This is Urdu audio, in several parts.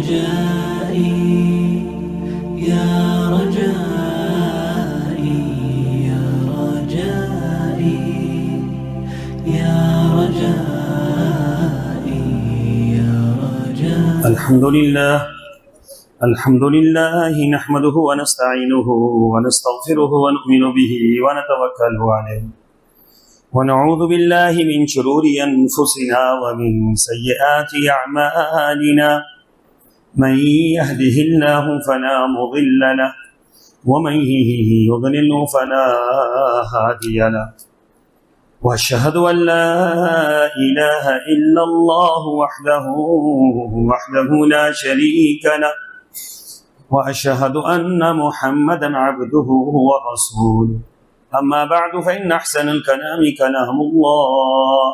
رجائي يا رجائي يا رجائي يا رجائي يا رجائي. الحمد لله نحمده ونستعينه ونستغفره ونؤمن به ونتوكل عليه ونعوذ بالله من شرور أنفسنا ومن سيئات أعمالنا. من يهده الله فلا مضل له ومن يضلل فلا هادي له. وأشهد أن لا إله إلا الله وحده لا شريك له. وأشهد أن محمدا عبده ورسوله. أما بعد فإن أحسن الكلام كلام الله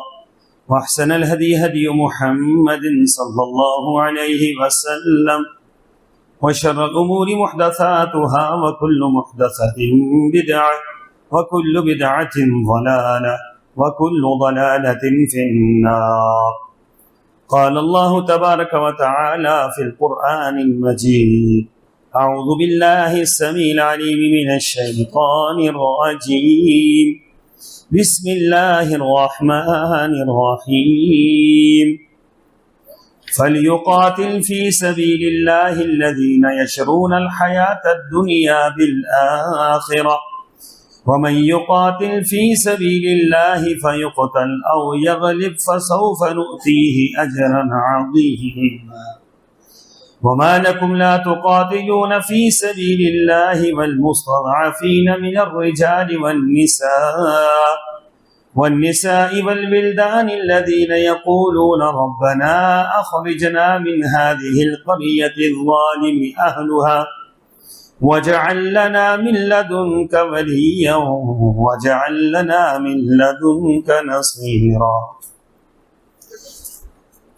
وأحسن الهدي هدي محمد صلى الله عليه وسلم. وشر الأمور محدثاتها وكل محدثة بدعة وكل بدعة ضلالة وكل ضلالة في النار. قال الله تبارك وتعالى في القرآن المجيد: أعوذ بالله السميع العليم من الشيطان الرجيم. بسم الله الرحمن الرحيم. فليقاتل في سبيل الله الذين يشرون الحياة الدنيا بالآخرة ومن يقاتل في سبيل الله فيقتل أو يغلب فسوف نؤتيه أجرا عظيما. وما لكم لا تقاتلون في سبيل الله والمستضعفين من الرجال والنساء والولدان الذين يقولون ربنا أخرجنا من هذه القرية الظالم أهلها واجعل لنا من لدنك وليا واجعل لنا من لدنك نصيرا.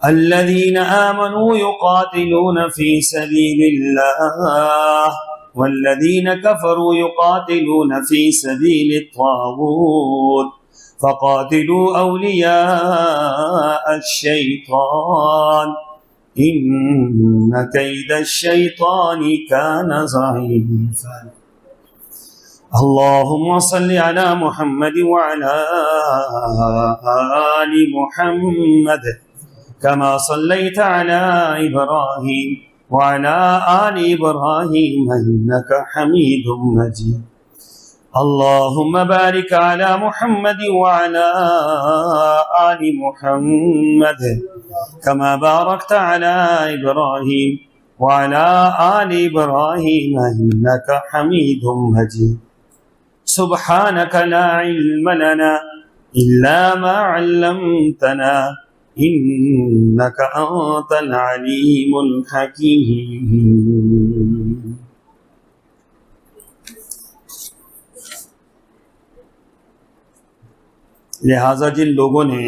الذين آمنوا يقاتلون في سبيل الله والذين كفروا يقاتلون في سبيل الطاغوت فقاتلوا أولياء الشيطان إن كيد الشيطان كان ضعيفا. اللهم صل على محمد وعلى آل محمد كما صليت على إبراهيم وعلى آل إبراهيم إنك حميد مجيد. اللهم بارك على محمد وعلى آل محمد كما باركت على إبراهيم وعلى آل إبراهيم إنك حميد مجيد. سبحانك لا علم لنا إلا ما علمتنا إنك أنت العليم الحكيم. لہذا جن لوگوں نے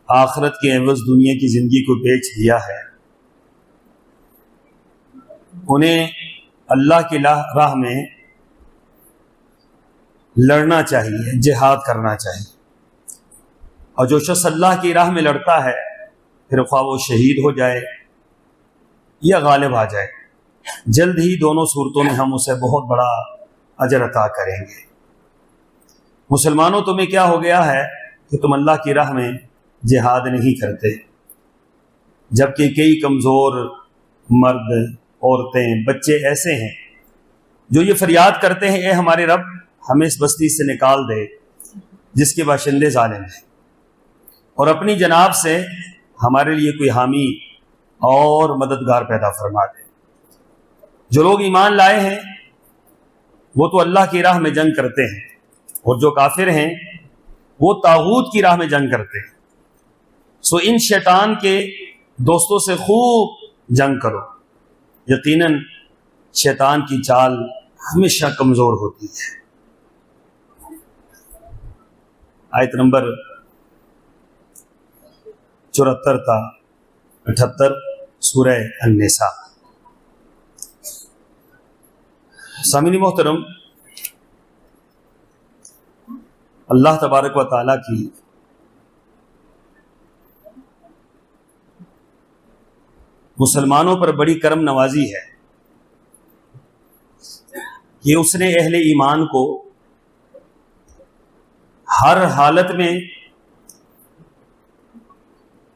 آخرت کے عوض دنیا کی زندگی کو بیچ دیا ہے انہیں اللہ کی راہ میں لڑنا چاہیے، جہاد کرنا چاہیے. اور جو شخص اللہ کی راہ میں لڑتا ہے پھر خواہ وہ شہید ہو جائے یا غالب آ جائے، جلد ہی دونوں صورتوں میں ہم اسے بہت بڑا اجر عطا کریں گے. مسلمانوں تمہیں کیا ہو گیا ہے کہ تم اللہ کی راہ میں جہاد نہیں کرتے، جبکہ کئی کمزور مرد، عورتیں، بچے ایسے ہیں جو یہ فریاد کرتے ہیں اے ہمارے رب ہمیں اس بستی سے نکال دے جس کے باشندے ظالم ہیں، اور اپنی جناب سے ہمارے لیے کوئی حامی اور مددگار پیدا فرما دے. جو لوگ ایمان لائے ہیں وہ تو اللہ کی راہ میں جنگ کرتے ہیں، اور جو کافر ہیں وہ طاغوت کی راہ میں جنگ کرتے ہیں. سو ان شیطان کے دوستوں سے خوب جنگ کرو، یقیناً شیطان کی چال ہمیشہ کمزور ہوتی ہے. آیت نمبر 74 تا 78 سورہ النساء. سامعین محترم، اللہ تبارک و تعالیٰ کی مسلمانوں پر بڑی کرم نوازی ہے کہ اس نے اہل ایمان کو ہر حالت میں،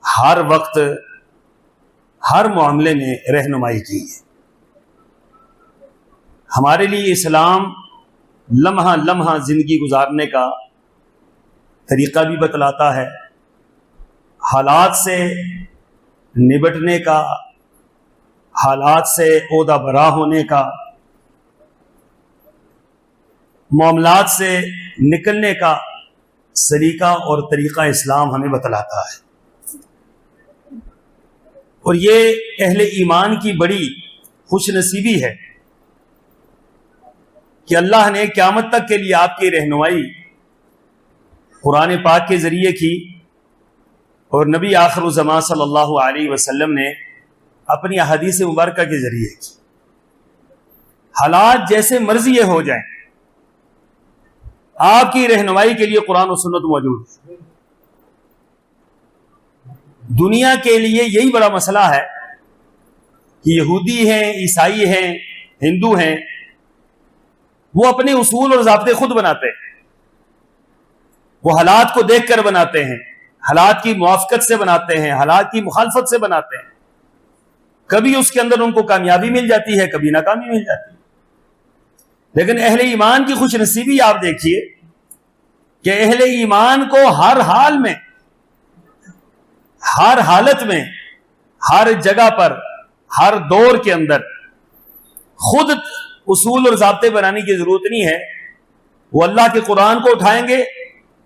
ہر وقت، ہر معاملے میں رہنمائی کی ہے۔ ہمارے لیے اسلام لمحہ لمحہ زندگی گزارنے کا طریقہ بھی بتلاتا ہے، حالات سے نبٹنے کا، حالات سے عہدہ برا ہونے کا، معاملات سے نکلنے کا سلیقہ اور طریقہ اسلام ہمیں بتلاتا ہے۔ اور یہ اہل ایمان کی بڑی خوش نصیبی ہے کہ اللہ نے قیامت تک کے لیے آپ کی رہنمائی قرآن پاک کے ذریعے کی، اور نبی آخر الزمان صلی اللہ علیہ وسلم نے اپنی احادیث مبارکہ کے ذریعے کی۔ حالات جیسے مرضی ہو جائیں، آپ کی رہنمائی کے لیے قرآن و سنت موجود ہے۔ دنیا کے لیے یہی بڑا مسئلہ ہے کہ یہودی ہیں، عیسائی ہیں، ہندو ہیں، وہ اپنے اصول اور ضابطے خود بناتے ہیں، وہ حالات کو دیکھ کر بناتے ہیں، حالات کی موافقت سے بناتے ہیں، حالات کی مخالفت سے بناتے ہیں۔ کبھی اس کے اندر ان کو کامیابی مل جاتی ہے، کبھی ناکامی مل جاتی ہے۔ لیکن اہل ایمان کی خوش نصیبی آپ دیکھیے کہ اہل ایمان کو ہر حال میں، ہر حالت میں، ہر جگہ پر، ہر دور کے اندر خود اصول اور ضابطے بنانے کی ضرورت نہیں ہے۔ وہ اللہ کے قرآن کو اٹھائیں گے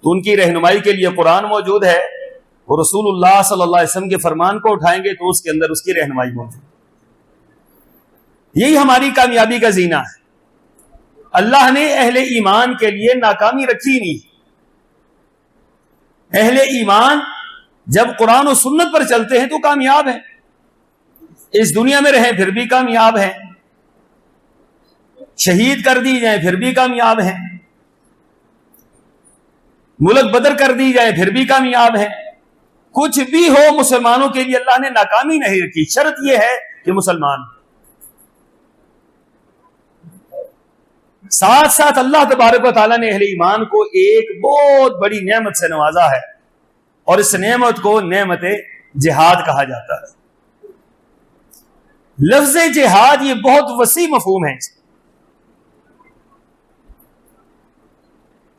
تو ان کی رہنمائی کے لیے قرآن موجود ہے، اور رسول اللہ صلی اللہ علیہ وسلم کے فرمان کو اٹھائیں گے تو اس کے اندر اس کی رہنمائی موجود ہے۔ یہی ہماری کامیابی کا زینہ ہے۔ اللہ نے اہل ایمان کے لیے ناکامی رکھی نہیں۔ اہل ایمان جب قرآن و سنت پر چلتے ہیں تو کامیاب ہیں، اس دنیا میں رہیں پھر بھی کامیاب ہیں، شہید کر دی جائیں پھر بھی کامیاب ہیں، ملک بدر کر دی جائے پھر بھی کامیاب ہیں۔ کچھ بھی ہو مسلمانوں کے لیے اللہ نے ناکامی نہیں رکھی۔ شرط یہ ہے کہ مسلمان، ساتھ ساتھ اللہ تبارک و تعالیٰ نے اہل ایمان کو ایک بہت بڑی نعمت سے نوازا ہے، اور اس نعمت کو نعمت جہاد کہا جاتا ہے۔ لفظ جہاد یہ بہت وسیع مفہوم ہے۔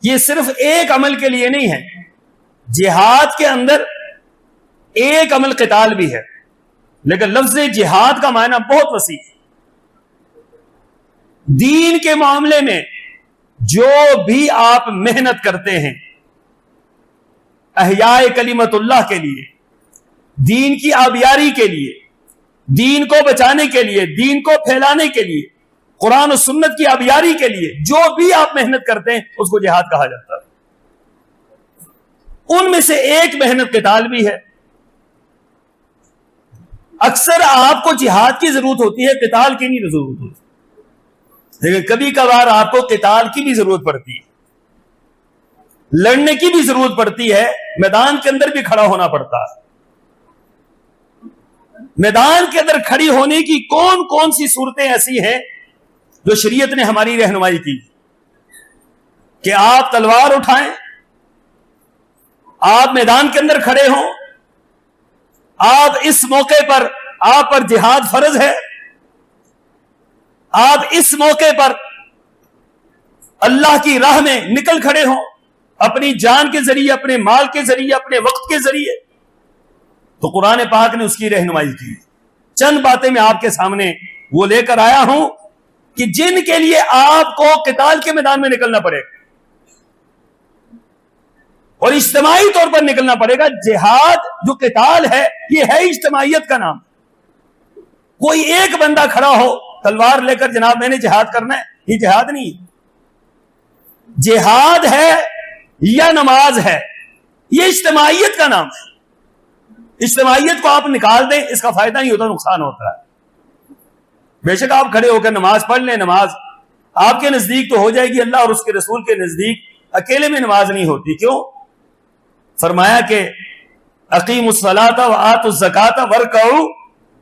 یہ صرف ایک عمل کے لیے نہیں ہے، جہاد کے اندر ایک عمل قتال بھی ہے، لیکن لفظ جہاد کا معنی بہت وسیع ہے۔ دین کے معاملے میں جو بھی آپ محنت کرتے ہیں احیاء کلمت اللہ کے لیے، دین کی آبیاری کے لیے، دین کو بچانے کے لیے، دین کو پھیلانے کے لیے، قرآن و سنت کی آبیاری کے لیے جو بھی آپ محنت کرتے ہیں اس کو جہاد کہا جاتا ہے۔ ان میں سے ایک محنت قتال بھی ہے۔ اکثر آپ کو جہاد کی ضرورت ہوتی ہے، قتال کی نہیں ضرورت ہوتی، لیکن کبھی کبھار آپ کو قتال کی بھی ضرورت پڑتی ہے، لڑنے کی بھی ضرورت پڑتی ہے، میدان کے اندر بھی کھڑا ہونا پڑتا ہے۔ میدان کے اندر کھڑی ہونے کی کون کون سی صورتیں ایسی ہیں جو شریعت نے ہماری رہنمائی کی کہ آپ تلوار اٹھائیں، آپ میدان کے اندر کھڑے ہوں، آپ اس موقع پر آپ پر جہاد فرض ہے، آپ اس موقع پر اللہ کی راہ میں نکل کھڑے ہوں، اپنی جان کے ذریعے، اپنے مال کے ذریعے، اپنے وقت کے ذریعے، تو قرآن پاک نے اس کی رہنمائی کی۔ چند باتیں میں آپ کے سامنے وہ لے کر آیا ہوں کہ جن کے لیے آپ کو قتال کے میدان میں نکلنا پڑے گا، اور اجتماعی طور پر نکلنا پڑے گا۔ جہاد جو قتال ہے یہ ہے اجتماعیت کا نام۔ کوئی ایک بندہ کھڑا ہو تلوار لے کر، جناب میں نے جہاد کرنا ہے، یہ جہاد نہیں۔ جہاد ہے یا نماز ہے، یہ اجتماعیت کا نام ہے۔ اجتماعیت کو آپ نکال دیں، اس کا فائدہ نہیں ہوتا، نقصان ہوتا ہے۔ بے شک آپ کھڑے ہو کر نماز پڑھ لیں، نماز آپ کے نزدیک تو ہو جائے گی، اللہ اور اس کے رسول کے نزدیک اکیلے میں نماز نہیں ہوتی۔ کیوں؟ فرمایا کہ اقیموا الصلاۃ وآتوا الزکاۃ وارکعوا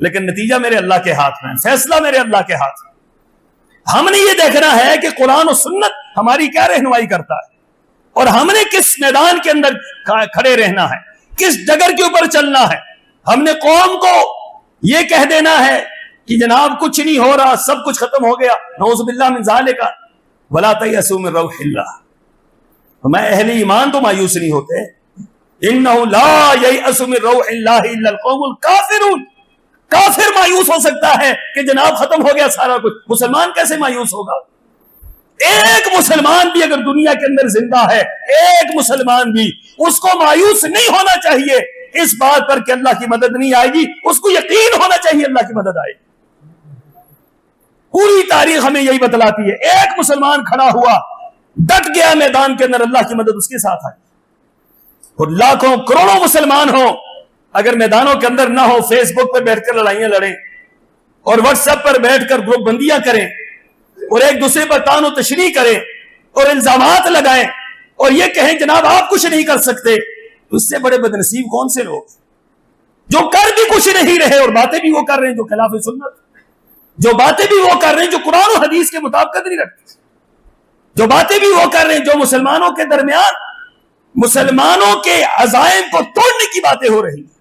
لیکن نتیجہ میرے اللہ کے ہاتھ میں، فیصلہ میرے اللہ کے ہاتھ میں۔ ہم نے یہ دیکھنا ہے کہ قرآن و سنت ہماری کیا رہنمائی کرتا ہے، اور ہم نے کس میدان کے اندر کھڑے رہنا ہے، کس ڈگر کے اوپر چلنا ہے۔ ہم نے قوم کو یہ کہہ دینا ہے کہ جناب کچھ نہیں ہو رہا، سب کچھ ختم ہو گیا، نعوذ باللہ من ذالک، ولا تیأسوا من روح اللہ۔ میں اہل ایمان تو مایوس نہیں ہوتے، انہ لا ییأس من روح اللہ الا القوم الکافرون۔ کافر مایوس ہو سکتا ہے کہ جناب ختم ہو گیا سارا کچھ، مسلمان کیسے مایوس ہوگا؟ ایک مسلمان بھی اگر دنیا کے اندر زندہ ہے، ایک مسلمان بھی، اس کو مایوس نہیں ہونا چاہیے اس بات پر کہ اللہ کی مدد نہیں آئے گی، اس کو یقین ہونا چاہیے اللہ کی مدد آئے گی۔ پوری تاریخ ہمیں یہی بتلاتی ہے، ایک مسلمان کھڑا ہوا، ڈٹ گیا میدان کے اندر، اللہ کی مدد اس کے ساتھ آئی۔ اور لاکھوں کروڑوں مسلمان ہوں، اگر میدانوں کے اندر نہ ہو، فیس بک پر بیٹھ کر لڑائیاں لڑیں اور واٹس ایپ پر بیٹھ کر گروپ بندیاں کریں اور ایک دوسرے پر تان و تشریح کریں اور الزامات لگائیں اور یہ کہیں جناب آپ کچھ نہیں کر سکتے، تو اس سے بڑے بدنصیب کون سے لوگ جو کر بھی کچھ نہیں رہے اور باتیں بھی وہ کر رہے ہیں جو خلاف سنت، جو باتیں بھی وہ کر رہے ہیں جو قرآن و حدیث کے مطابقت نہیں رکھتے، جو باتیں بھی وہ کر رہے ہیں جو مسلمانوں کے درمیان مسلمانوں کے عزائم کو توڑنے کی باتیں ہو رہی ہیں۔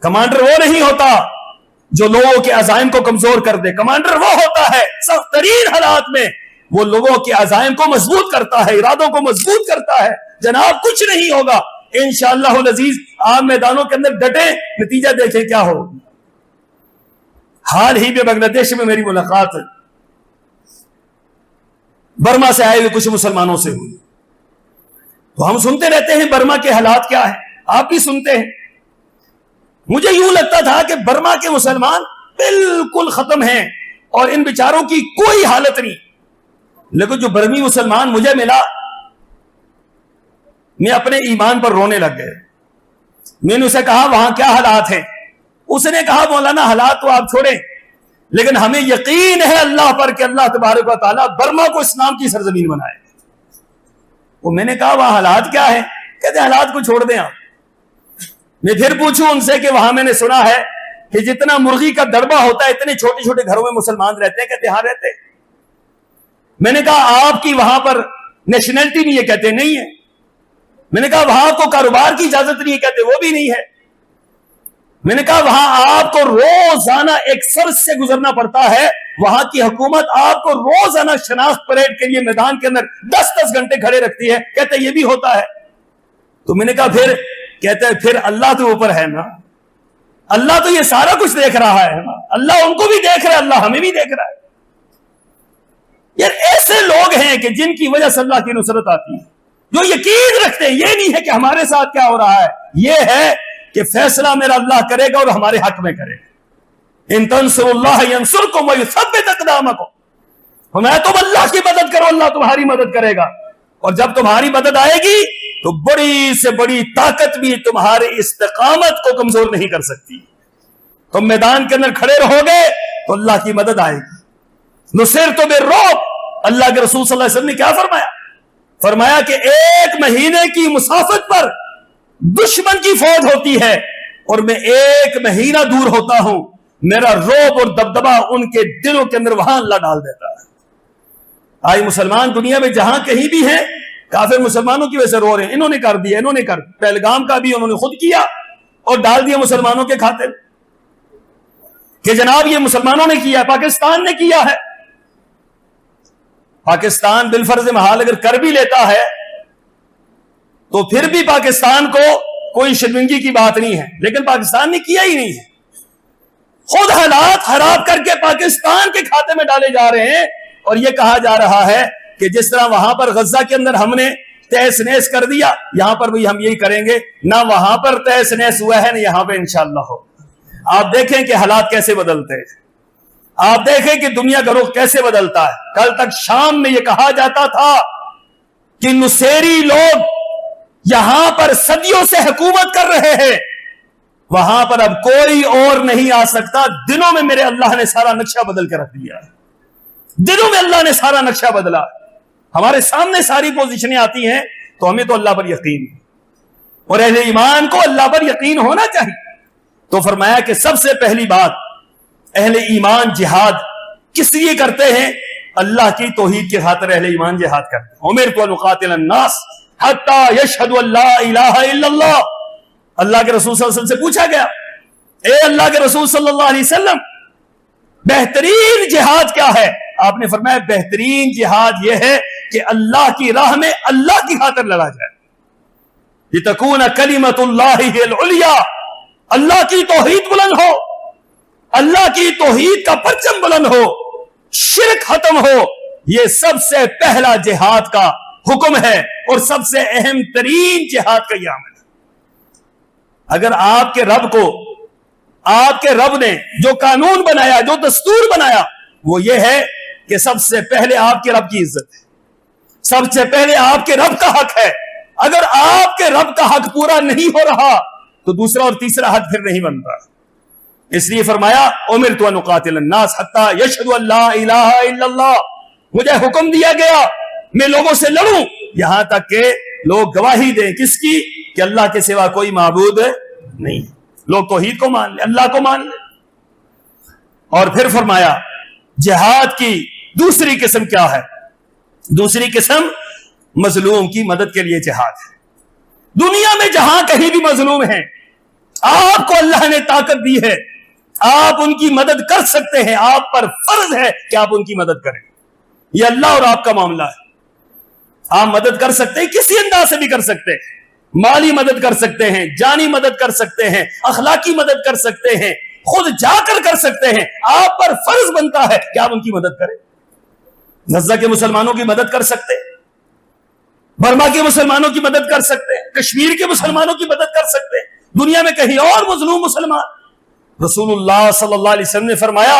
کمانڈر وہ نہیں ہوتا جو لوگوں کے عزائم کو کمزور کر دے، کمانڈر وہ ہوتا ہے سخت ترین حالات میں وہ لوگوں کے عزائم کو مضبوط کرتا ہے، ارادوں کو مضبوط کرتا ہے۔ جناب کچھ نہیں ہوگا انشاءاللہ العزیز، آپ میدانوں کے اندر ڈٹیں، نتیجہ دیکھیں کیا ہو۔ حال ہی میں بنگلہ دیش میں میری ملاقات برما سے آئے ہوئے کچھ مسلمانوں سے ہوئی، تو ہم سنتے رہتے ہیں برما کے حالات کیا ہیں، آپ بھی سنتے ہیں۔ مجھے یوں لگتا تھا کہ برما کے مسلمان بالکل ختم ہیں اور ان بیچاروں کی کوئی حالت نہیں، لیکن جو برمی مسلمان مجھے ملا، میں اپنے ایمان پر رونے لگ گئے۔ میں نے اسے کہا وہاں کیا حالات ہیں؟ اس نے کہا مولانا حالات تو آپ چھوڑیں، لیکن ہمیں یقین ہے اللہ پر کہ اللہ تبارک و تعالیٰ برما کو اسلام کی سرزمین بنائے۔ وہ میں نے کہا وہاں حالات کیا ہیں؟ کہتے ہیں حالات کو چھوڑ دیں آپ۔ میں پھر پوچھوں ان سے کہ وہاں میں نے سنا ہے کہ جتنا مرغی کا دربہ ہوتا ہے اتنے چھوٹے چھوٹے گھروں میں مسلمان رہتے ہیں، کہتے ہاں رہتے۔ میں نے کہا آپ کی وہاں پر نیشنلٹی نہیں ہے؟ کہتے نہیں ہے۔ میں نے کہا وہاں کو کاروبار کی اجازت نہیں ہے؟ کہتے وہ بھی نہیں ہے۔ میں نے کہا وہاں آپ کو روزانہ ایک سرس سے گزرنا پڑتا ہے، وہاں کی حکومت آپ کو روزانہ شناخت پریڈ کے لیے میدان کے اندر 10 گھنٹے کھڑے رکھتی ہے، کہتے یہ بھی ہوتا ہے۔ تو میں نے کہا پھر؟ کہتے ہیں پھر اللہ تو اوپر ہے نا، اللہ تو یہ سارا کچھ دیکھ رہا ہے نا، اللہ ان کو بھی دیکھ رہا ہے، اللہ ہمیں بھی دیکھ رہا ہے۔ یار ایسے لوگ ہیں کہ جن کی وجہ سے اللہ کی نصرت آتی ہے، جو یقین رکھتے ہیں، یہ نہیں ہے کہ ہمارے ساتھ کیا ہو رہا ہے، یہ ہے کہ فیصلہ میرا اللہ کرے گا اور ہمارے حق میں کرے گا۔ ان تنصروا اللہ ینصرکم ویثبت اقدامکم، میں تم اللہ کی مدد کرو اللہ تمہاری مدد کرے گا، اور جب تمہاری مدد آئے گی تو بڑی سے بڑی طاقت بھی تمہاری استقامت کو کمزور نہیں کر سکتی۔ تم میدان کے اندر کھڑے رہو گے تو اللہ کی مدد آئے گی۔ نصرت بالرعب، اللہ کے رسول صلی اللہ علیہ وسلم نے کیا فرمایا؟ فرمایا کہ 1 مہینے کی مسافت پر دشمن کی فوج ہوتی ہے اور میں 1 مہینہ دور ہوتا ہوں، میرا رعب اور دبدبہ ان کے دلوں کے اندر وہاں اللہ ڈال دیتا ہے۔ آج مسلمان دنیا میں جہاں کہیں بھی ہیں، کافر مسلمانوں کی وجہ سے رو رہے ہیں، انہوں نے کر دیا، انہوں نے کر دیا۔ پہلگام کا بھی انہوں نے خود کیا اور ڈال دیا مسلمانوں کے کھاتے میں کہ جناب یہ مسلمانوں نے کیا، پاکستان نے کیا ہے۔ پاکستان بالفرض محال اگر کر بھی لیتا ہے تو پھر بھی پاکستان کو کوئی شرمندگی کی بات نہیں ہے، لیکن پاکستان نے کیا ہی نہیں ہے۔ خود حالات خراب کر کے پاکستان کے کھاتے میں ڈالے جا رہے ہیں، اور یہ کہا جا رہا ہے کہ جس طرح وہاں پر غزہ کے اندر ہم نے تہس نہس کر دیا، یہاں پر بھی ہم یہی کریں گے۔ نہ وہاں پر تہس نہس ہوا ہے، نہ یہاں پہ انشاءاللہ ہو۔ آپ دیکھیں کہ حالات کیسے بدلتے ہیں، آپ دیکھیں کہ دنیا کا رخ کیسے بدلتا ہے۔ کل تک شام میں یہ کہا جاتا تھا کہ نصیری لوگ یہاں پر صدیوں سے حکومت کر رہے ہیں، وہاں پر اب کوئی اور نہیں آ سکتا۔ دنوں میں میرے اللہ نے سارا نقشہ بدل کے رکھ دیا، دنوں میں اللہ نے سارا نقشہ بدلا۔ ہمارے سامنے ساری پوزیشنیں آتی ہیں تو ہمیں تو اللہ پر یقین ہے، اور اہل ایمان کو اللہ پر یقین ہونا چاہیے۔ تو فرمایا کہ سب سے پہلی بات اہل ایمان جہاد کس لیے کرتے ہیں؟ اللہ کی توحید کی خاطر اہل ایمان جہاد کرتے ہیں. امرت ان اقاتل الناس حتی یشہدوا ان لا الہ الا اللہ. اللہ کے رسول صلی اللہ علیہ وسلم سے پوچھا گیا اے اللہ کے رسول صلی اللہ علیہ وسلم بہترین جہاد کیا ہے؟ آپ نے فرمایا بہترین جہاد یہ ہے کہ اللہ کی راہ میں اللہ کی خاطر لڑا جائے. لتکون کلمۃ اللہ ہی العلیٰ, اللہ کی توحید بلند ہو, اللہ کی توحید کا پرچم بلند ہو, شرک ختم ہو. یہ سب سے پہلا جہاد کا حکم ہے اور سب سے اہم ترین جہاد کا یہ عمل ہے. اگر آپ کے رب نے جو قانون بنایا, جو دستور بنایا, وہ یہ ہے کہ سب سے پہلے آپ کے رب کی عزت ہے, سب سے پہلے آپ کے رب کا حق ہے. اگر آپ کے رب کا حق پورا نہیں ہو رہا تو دوسرا اور تیسرا حق پھر نہیں بنتا. اس لیے فرمایا امرت ان اقاتل الناس حتی یشہدوا ان لا الہ الا اللہ. مجھے حکم دیا گیا میں لوگوں سے لڑوں یہاں تک کہ لوگ گواہی دیں. کس کی؟ کہ اللہ کے سوا کوئی معبود نہیں. لوگ توحید کو مان لیں, اللہ کو مان لیں. اور پھر فرمایا جہاد کی دوسری قسم کیا ہے؟ دوسری قسم مظلوم کی مدد کے لیے جہاد ہے. دنیا میں جہاں کہیں بھی مظلوم ہیں, آپ کو اللہ نے طاقت دی ہے, آپ ان کی مدد کر سکتے ہیں. آپ پر فرض ہے کہ آپ ان کی مدد کریں. یہ اللہ اور آپ کا معاملہ ہے. آپ مدد کر سکتے ہیں, کسی انداز سے بھی کر سکتے ہیں. مالی مدد کر سکتے ہیں, جانی مدد کر سکتے ہیں, اخلاقی مدد کر سکتے ہیں, خود جا کر سکتے ہیں. آپ پر فرض بنتا ہے کہ آپ ان کی مدد کریں. غزہ کے مسلمانوں کی مدد کر سکتے ہیں, برما کے مسلمانوں کی مدد کر سکتے ہیں, کشمیر کے مسلمانوں کی مدد کر سکتے ہیں, دنیا میں کہیں اور مظلوم مسلمان. رسول اللہ صلی اللہ علیہ وسلم نے فرمایا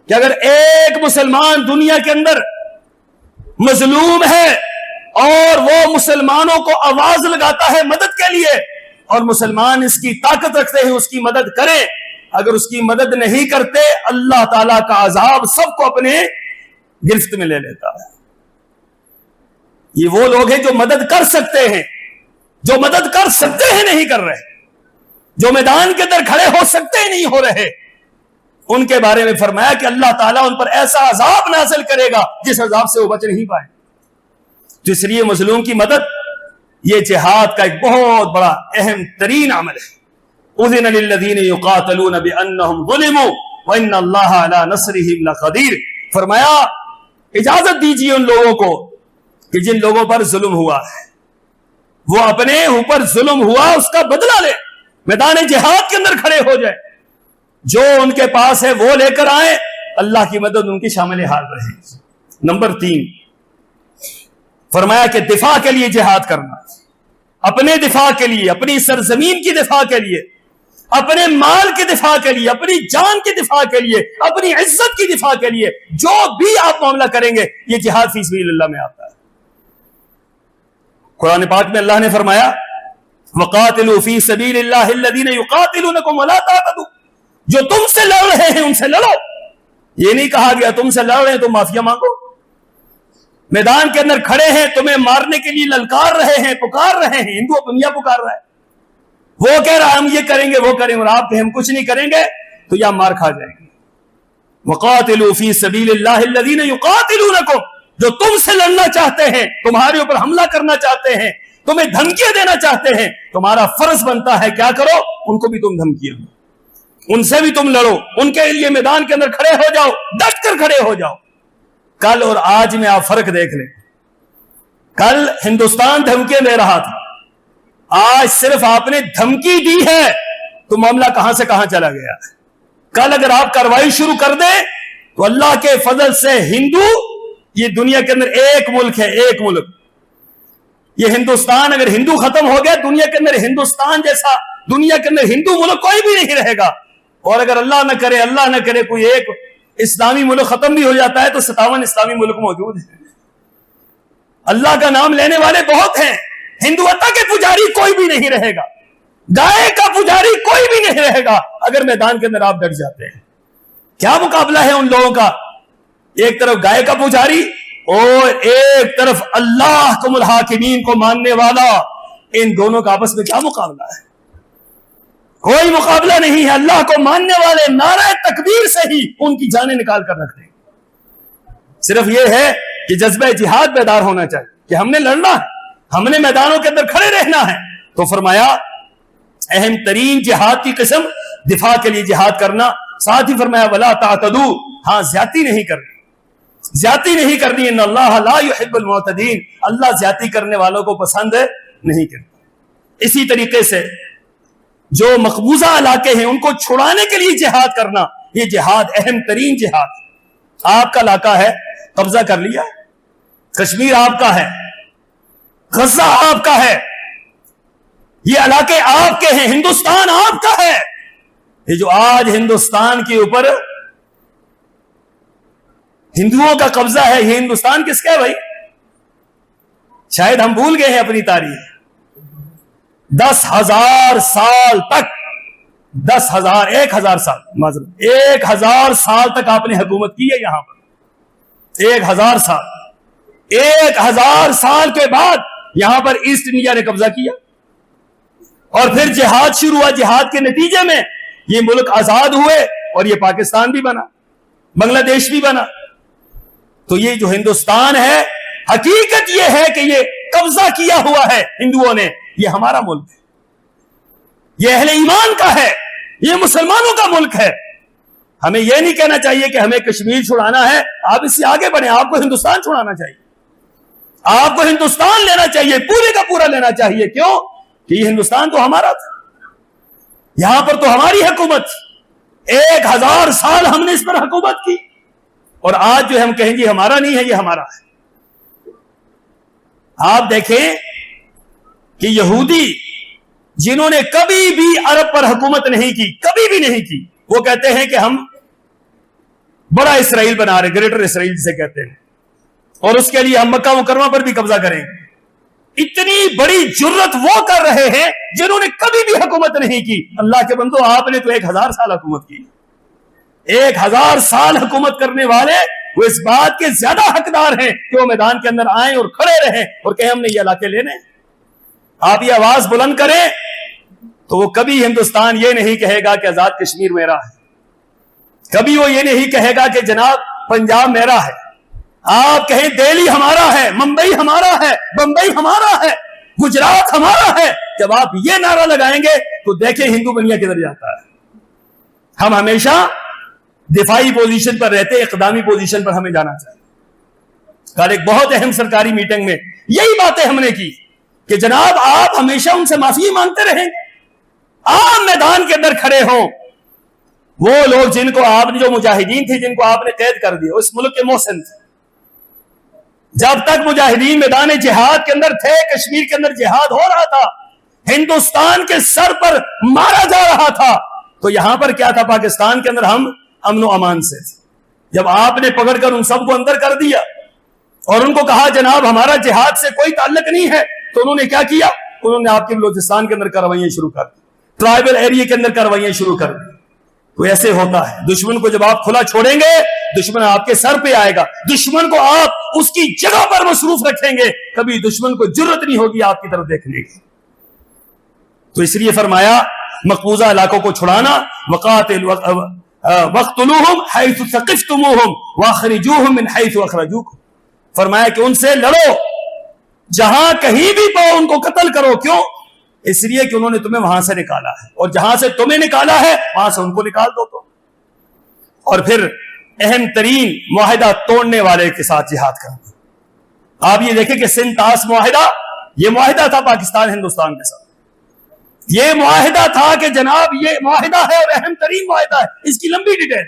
کہ اگر ایک مسلمان دنیا کے اندر مظلوم ہے اور وہ مسلمانوں کو آواز لگاتا ہے مدد کے لیے, اور مسلمان اس کی طاقت رکھتے ہیں اس کی مدد کریں, اگر اس کی مدد نہیں کرتے اللہ تعالیٰ کا عذاب سب کو اپنے گرفت میں لے لیتا ہے. یہ وہ لوگ ہیں جو مدد کر سکتے ہیں, جو مدد کر سکتے ہیں نہیں کر رہے, جو میدان کے اندر کھڑے ہو سکتے ہیں نہیں ہو رہے. ان کے بارے میں فرمایا کہ اللہ تعالیٰ ان پر ایسا عذاب نازل کرے گا جس عذاب سے وہ بچ نہیں پائے. تو اس لیے مظلوم کی مدد یہ جہاد کا ایک بہت بڑا اہم ترین عمل ہے. اذن للذین یقاتلون بانہم ظلموا وان اللہ علی نصرہم لقدیر. فرمایا اجازت دیجیے ان لوگوں کو کہ جن لوگوں پر ظلم ہوا ہے وہ اپنے اوپر ظلم ہوا اس کا بدلہ لے, میدان جہاد کے اندر کھڑے ہو جائے, جو ان کے پاس ہے وہ لے کر آئے, اللہ کی مدد ان کی شامل حال رہے. نمبر 3 فرمایا کہ دفاع کے لیے جہاد کرنا, اپنے دفاع کے لیے, اپنی سرزمین کی دفاع کے لیے, اپنے مال کی دفاع کے لیے, اپنی جان کی دفاع کے لیے, اپنی عزت کی دفاع کے لیے جو بھی آپ معاملہ کریں گے یہ جہاد فی سبیل اللہ میں آتا ہے. قرآن پاک میں اللہ نے فرمایا وَقَاتِلُوا فِي سَبِيلِ اللَّهِ الَّذِينَ يُقَاتِلُونَكُمْ وَلَا تَعْتَدُوا. جو تم سے لڑ رہے ہیں ان سے لڑو. یہ نہیں کہا گیا تم سے لڑ رہے ہیں تم معافیا مانگو. میدان کے اندر کھڑے ہیں, تمہیں مارنے کے لیے للکار رہے ہیں, پکار رہے ہیں, ہندو دنیا پکار رہا ہے, وہ کہہ رہا ہم یہ کریں گے وہ کریں گے, اور آپ ہم کچھ نہیں کریں گے تو یا مار کھا جائیں گے. وَقَاتِلُوا فِي سَبِيلِ اللَّهِ الَّذِينَ يُقَاتِلُونَكُمْ. جو تم سے لڑنا چاہتے ہیں, تمہارے اوپر حملہ کرنا چاہتے ہیں, تمہیں دھمکیاں دینا چاہتے ہیں, تمہارا فرض بنتا ہے کیا کرو, ان کو بھی تم دھمکیاں دو, ان سے بھی تم لڑو, ان کے لیے میدان کے اندر کھڑے ہو جاؤ, ڈٹ کر کھڑے ہو جاؤ. کل اور آج میں آپ فرق دیکھ لیں. کل ہندوستان دھمکیاں دے رہا تھا, آج صرف آپ نے دھمکی دی ہے تو معاملہ کہاں سے کہاں چلا گیا. کل اگر آپ کارروائی شروع کر دیں تو اللہ کے فضل سے ہندو, یہ دنیا کے اندر ایک ملک ہے, ایک ملک, یہ ہندوستان, اگر ہندو ختم ہو گیا دنیا کے اندر ہندوستان جیسا دنیا کے اندر ہندو ملک کوئی بھی نہیں رہے گا. اور اگر اللہ نہ کرے کوئی ایک اسلامی ملک ختم بھی ہو جاتا ہے تو 57 اسلامی ملک موجود ہیں. اللہ کا نام لینے والے بہت ہیں. ہندوتا کے پجاری کوئی بھی نہیں رہے گا, گائے کا پجاری کوئی بھی نہیں رہے گا اگر میدان کے اندر آپ ڈٹ جاتے ہیں. کیا مقابلہ ہے ان لوگوں کا, ایک طرف گائے کا پجاری اور ایک طرف اللہ کو الحاکمین کو ماننے والا, ان دونوں کا آپس میں کیا مقابلہ ہے. کوئی مقابلہ نہیں ہے. اللہ کو ماننے والے نعرہ تکبیر سے ہی ان کی جانیں نکال کر رکھ دیں. صرف یہ ہے کہ جذبہ جہاد بیدار ہونا چاہیے کہ ہم نے لڑنا ہے, ہم نے میدانوں کے اندر کھڑے رہنا ہے. تو فرمایا اہم ترین جہاد کی قسم دفاع کے لیے جہاد کرنا. ساتھ ہی فرمایا ولا تعتدوا, ہاں زیادتی نہیں کرنی, زیادتی نہیں کرنی. ان اللہ لا يحب المعتدین, اللہ زیادتی کرنے والوں کو پسند نہیں کرتا. اسی طریقے سے جو مقبوضہ علاقے ہیں ان کو چھڑانے کے لیے جہاد کرنا, یہ جہاد اہم ترین جہاد. آپ کا علاقہ ہے, قبضہ کر لیا, کشمیر آپ کا ہے, غزہ آپ کا ہے, یہ علاقے آپ کے ہیں, ہندوستان آپ کا ہے. یہ جو آج ہندوستان کے اوپر ہندوؤں کا قبضہ ہے, یہ ہندوستان کس کا ہے بھائی؟ شاید ہم بھول گئے ہیں اپنی تاریخ. 10,000 سال تک, 1,000 سال معذرت 1,000 سال تک آپ نے حکومت کی ہے یہاں پر. 1,000 سال, 1,000 سال کے بعد یہاں پر ایسٹ انڈیا نے قبضہ کیا اور پھر جہاد شروع ہوا. جہاد کے نتیجے میں یہ ملک آزاد ہوئے اور یہ پاکستان بھی بنا, بنگلہ دیش بھی بنا. تو یہ جو ہندوستان ہے, حقیقت یہ ہے کہ یہ قبضہ کیا ہوا ہے ہندوؤں نے. یہ ہمارا ملک ہے, یہ اہل ایمان کا ہے, یہ مسلمانوں کا ملک ہے. ہمیں یہ نہیں کہنا چاہیے کہ ہمیں کشمیر چھڑانا ہے, آپ اس سے آگے بڑھیں. آپ کو ہندوستان چھڑانا چاہیے, آپ کو ہندوستان لینا چاہیے, پورے کا پورا لینا چاہیے. کیوں کہ یہ ہندوستان تو ہمارا تھا, یہاں پر تو ہماری حکومت, 1,000 سال ہم نے اس پر حکومت کی. اور آج جو ہم کہیں گے ہمارا نہیں ہے, یہ ہمارا ہے. آپ دیکھیں کہ یہودی جنہوں نے کبھی بھی عرب پر حکومت نہیں کی, کبھی بھی نہیں کی, وہ کہتے ہیں کہ ہم بڑا اسرائیل بنا رہے, گریٹر اسرائیل جسے کہتے ہیں, اور اس کے لیے ہم مکہ مکرمہ پر بھی قبضہ کریں گے. اتنی بڑی جرت وہ کر رہے ہیں جنہوں نے کبھی بھی حکومت نہیں کی. اللہ کے بندو, آپ نے تو 1,000 سال حکومت کی. 1,000 سال حکومت کرنے والے وہ اس بات کے زیادہ حقدار ہیں کہ وہ میدان کے اندر آئیں اور کھڑے رہیں اور کہیں ہم نے یہ علاقے لینے. آپ یہ آواز بلند کریں تو وہ کبھی ہندوستان یہ نہیں کہے گا کہ آزاد کشمیر میرا ہے, کبھی وہ یہ نہیں کہے گا کہ جناب پنجاب میرا ہے. آپ کہیں دہلی ہمارا ہے, ممبئی ہمارا ہے, بمبئی ہمارا ہے, گجرات ہمارا ہے. جب آپ یہ نعرہ لگائیں گے تو دیکھیں ہندو بنیا کدھر جاتا ہے. ہم ہمیشہ دفاعی پوزیشن پر رہتے, اقدامی پوزیشن پر ہمیں جانا چاہیے. کل ایک بہت اہم سرکاری میٹنگ میں یہی باتیں ہم نے کی کہ جناب آپ ہمیشہ ان سے معافی مانگتے رہیں, آپ میدان کے اندر کھڑے ہوں. وہ لوگ جن کو آپ نے, جو مجاہدین تھے جن کو آپ نے قید کر دیا, اس ملک کے محسن تھے. جب تک مجاہدین میدان جہاد کے اندر تھے, کشمیر کے اندر جہاد ہو رہا تھا, ہندوستان کے سر پر مارا جا رہا تھا, تو یہاں پر کیا تھا, پاکستان کے اندر ہم امن و امان سے تھے. جب آپ نے پکڑ کر ان سب کو اندر کر دیا اور ان کو کہا جناب ہمارا جہاد سے کوئی تعلق نہیں ہے, تو انہوں نے کیا کیا, انہوں نے آپ کے بلوچستان کے اندر کاروائیاں شروع کر دی, ٹرائبل ایریا کے اندر کاروائیاں شروع کر دی. تو ایسے ہوتا ہے, دشمن کو جب آپ کھلا چھوڑیں گے دشمن آپ کے سر پہ آئے گا, دشمن کو آپ اس کی جگہ پر مصروف رکھیں گے, کبھی دشمن کو جرت نہیں ہوگی آپ کی طرف دیکھنے کی. تو اس لیے فرمایا مقبوضہ علاقوں کو چھڑانا, وَاقْتُلُوهُمْ حَيْثُ ثَقِفْتُمُوهُمْ وَأَخْرِجُوهُمْ مِنْ حَيْثُ أَخْرَجُوكُمْ. فرمایا کہ ان سے لڑو, جہاں کہیں بھی پاؤ ان کو قتل کرو. کیوں؟ اس لیے کہ انہوں نے تمہیں وہاں سے نکالا ہے, اور جہاں سے تمہیں نکالا ہے وہاں سے ان کو نکال دو. تو اور پھر اہم ترین معاہدہ توڑنے والے کے ساتھ جہاد کرنا. آپ یہ دیکھیں کہ سندھ طاس معاہدہ, یہ معاہدہ تھا پاکستان ہندوستان کے ساتھ. یہ معاہدہ تھا کہ جناب یہ معاہدہ ہے اور اہم ترین معاہدہ ہے, اس کی لمبی ڈیٹیل,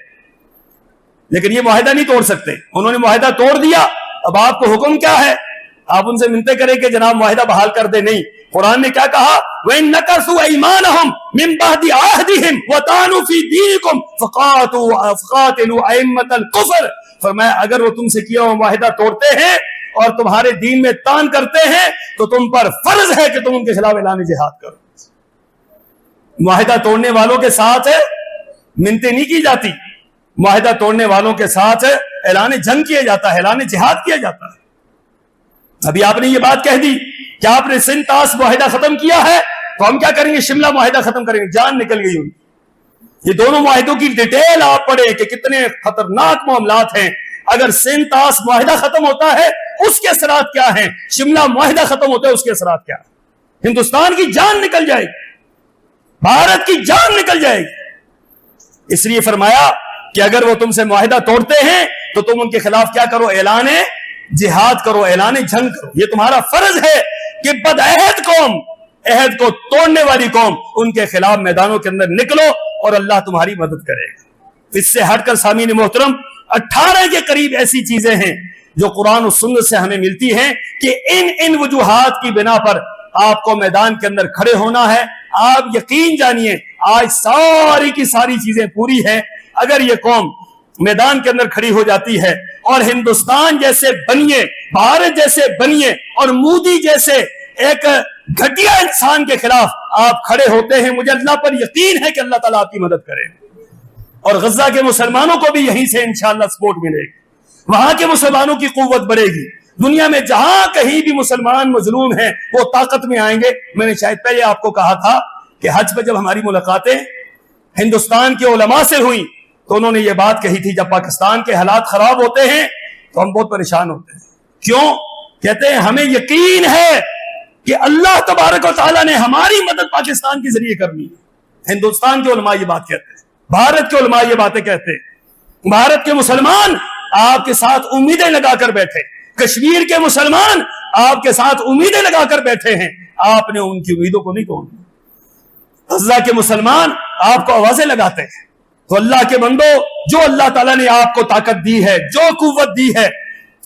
لیکن یہ معاہدہ نہیں توڑ سکتے. انہوں نے معاہدہ توڑ دیا, اب آپ کو حکم کیا ہے, آپ ان سے منتیں کریں کہ جناب معاہدہ بحال کر دے. نہیں, قرآن نے کیا کہا, وَإِن نَكَثُوا أَيْمَانَهُمْ مِن بَعْدِ عَهْدِهِمْ وَطَعَنُوا فِي دِينِكُمْ فَقَاتِلُوا أَئِمَّةَ الْكُفْرِ. فرمایا اگر وہ تم سے کیا ہوا معاہدہ توڑتے ہیں اور تمہارے دین میں طعن کرتے ہیں تو تم پر فرض ہے کہ تم ان کے خلاف اعلان جہاد کرو. معاہدہ توڑنے والوں کے ساتھ منتیں نہیں کی جاتی, معاہدہ توڑنے والوں کے ساتھ اعلان جنگ کیا جاتا ہے, اعلان جہاد کیا جاتا ہے. ابھی آپ نے یہ بات کہہ دی کہ آپ نے سندھ طاس معاہدہ ختم کیا ہے, تو ہم کیا کریں گے؟ شملہ معاہدہ ختم کریں گے. جان نکل گئی ان کی. یہ دونوں معاہدوں کی ڈیٹیل آپ پڑھیں کہ کتنے خطرناک معاملات ہیں. اگر سین تاس معاہدہ ختم ہوتا ہے اس کے اثرات کیا ہیں, شملہ معاہدہ ختم ہوتا ہے اس کے اثرات کیا ہیں. ہندوستان کی جان نکل جائے گی, بھارت کی جان نکل جائے گی. اس لیے فرمایا کہ اگر وہ تم سے معاہدہ توڑتے ہیں تو تم ان کے خلاف کیا کرو؟ اعلان جہاد کرو, اعلان جنگ کرو. یہ تمہارا فرض ہے کہ بدعہد قوم, عہد کو توڑنے والی قوم, ان کے خلاف میدانوں کے اندر نکلو اور اللہ تمہاری مدد کرے گا. اس سے ہٹ کر سامعین محترم 18 کے قریب ایسی چیزیں ہیں جو قرآن و سنت سے ہمیں ملتی ہیں کہ ان وجوہات کی بنا پر آپ کو میدان کے اندر کھڑے ہونا ہے. آپ یقین جانیے آج ساری کی ساری چیزیں پوری ہیں. اگر یہ قوم میدان کے اندر کھڑی ہو جاتی ہے اور ہندوستان جیسے بنیے, بھارت جیسے بنیے اور مودی جیسے ایک گھٹیا انسان کے خلاف آپ کھڑے ہوتے ہیں, مجھے اللہ پر یقین ہے کہ اللہ تعالیٰ آپ کی مدد کرے گا. اور غزہ کے مسلمانوں کو بھی یہیں سے انشاءاللہ سپورٹ ملے گی, وہاں کے مسلمانوں کی قوت بڑھے گی. دنیا میں جہاں کہیں بھی مسلمان مظلوم ہیں وہ طاقت میں آئیں گے. میں نے شاید پہلے آپ کو کہا تھا کہ حج پہ جب ہماری ملاقاتیں ہندوستان کے علماء سے ہوئیں تو انہوں نے یہ بات کہی تھی, جب پاکستان کے حالات خراب ہوتے ہیں تو ہم بہت پریشان ہوتے ہیں. کیوں؟ کہتے ہیں ہمیں یقین ہے کہ اللہ تبارک و تعالیٰ نے ہماری مدد پاکستان کے ذریعے کرنی ہے. ہندوستان کے علماء یہ بات کہتے ہیں, بھارت کے علماء یہ باتیں کہتے ہیں. بھارت کے مسلمان آپ کے ساتھ امیدیں لگا کر بیٹھے, کشمیر کے مسلمان آپ کے ساتھ امیدیں لگا کر بیٹھے ہیں, آپ نے ان کی امیدوں کو نہیں توڑنا. غزہ کے مسلمان آپ کو آوازیں لگاتے ہیں. تو اللہ کے بندو, جو اللہ تعالیٰ نے آپ کو طاقت دی ہے, جو قوت دی ہے,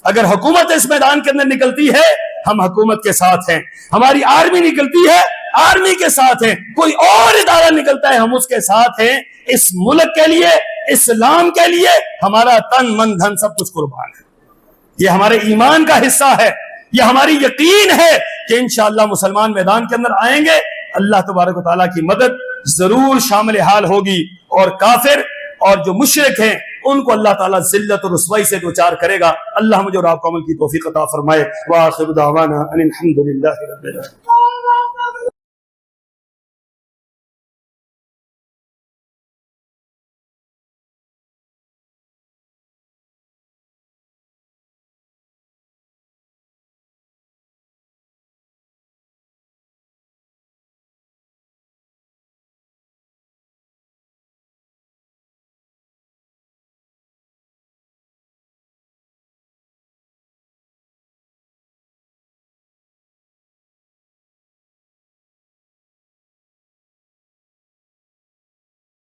اگر حکومت اس میدان کے اندر نکلتی ہے ہم حکومت کے ساتھ ہیں, ہماری آرمی نکلتی ہے آرمی کے ساتھ ہیں, کوئی اور ادارہ نکلتا ہے ہم اس کے ساتھ ہیں. اس ملک کے لیے, اسلام کے لیے ہمارا تن من دھن سب کچھ قربان ہے. یہ ہمارے ایمان کا حصہ ہے, یہ ہماری یقین ہے کہ انشاءاللہ مسلمان میدان کے اندر آئیں گے, اللہ تبارک و تعالیٰ کی مدد ضرور شامل حال ہوگی, اور کافر اور جو مشرک ہیں ان کو اللہ تعالیٰ ذلت اور رسوائی سے دوچار کرے گا. اللہ مجھے اور آپ کو عمل کی توفیق عطا فرمائے. وآخر دعوانا ان الحمد للہ رب العالمین.